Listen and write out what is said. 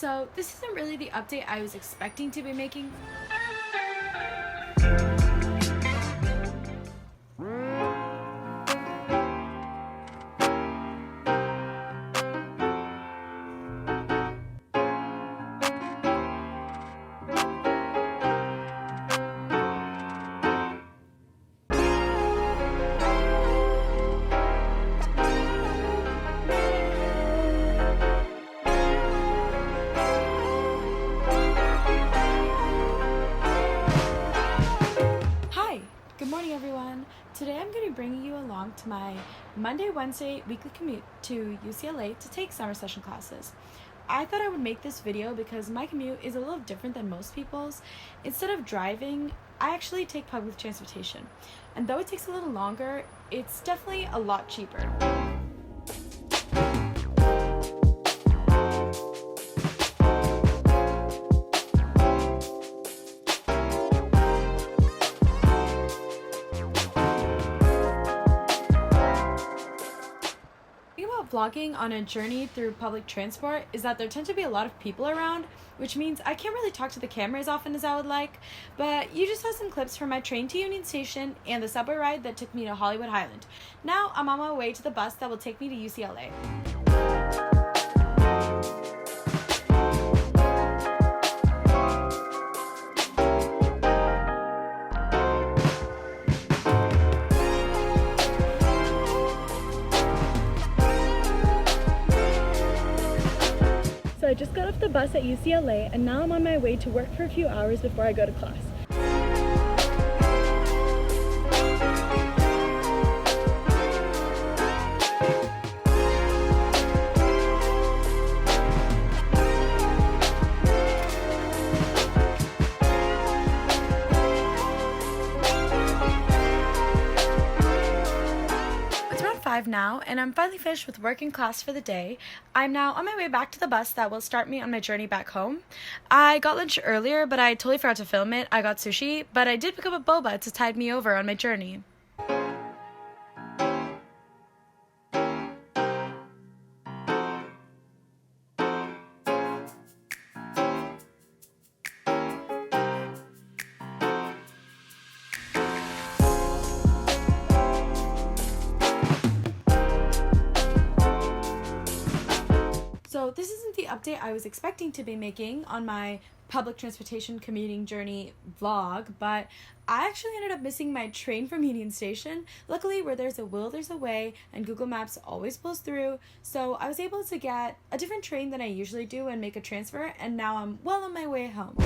So this isn't really the update I was expecting to be making. Hi, good morning everyone. Today I'm going to be bringing you along to my Monday-Wednesday weekly commute to UCLA to take summer session classes. I thought I would make this video because my commute is a little different than most people's. Instead of driving, I actually take public transportation. And though it takes a little longer, it's definitely a lot cheaper. The thing about vlogging on a journey through public transport is that there tend to be a lot of people around, which means I can't really talk to the camera as often as I would like, but you just saw some clips from my train to Union Station and the subway ride that took me to Hollywood Highland. Now I'm on my way to the bus that will take me to UCLA. So I just got off the bus at UCLA and now I'm on my way to work for a few hours before I go to class. It's around 5 now, and I'm finally finished with work and class for the day. I'm now on my way back to the bus that will start me on my journey back home. I got lunch earlier, but I totally forgot to film it. I got sushi, but I did pick up a boba to tide me over on my journey. So this isn't the update I was expecting to be making on my public transportation commuting journey vlog, but I actually ended up missing my train from Union Station. Luckily, where there's a will, there's a way, and Google Maps always pulls through, so I was able to get a different train than I usually do and make a transfer, and now I'm well on my way home.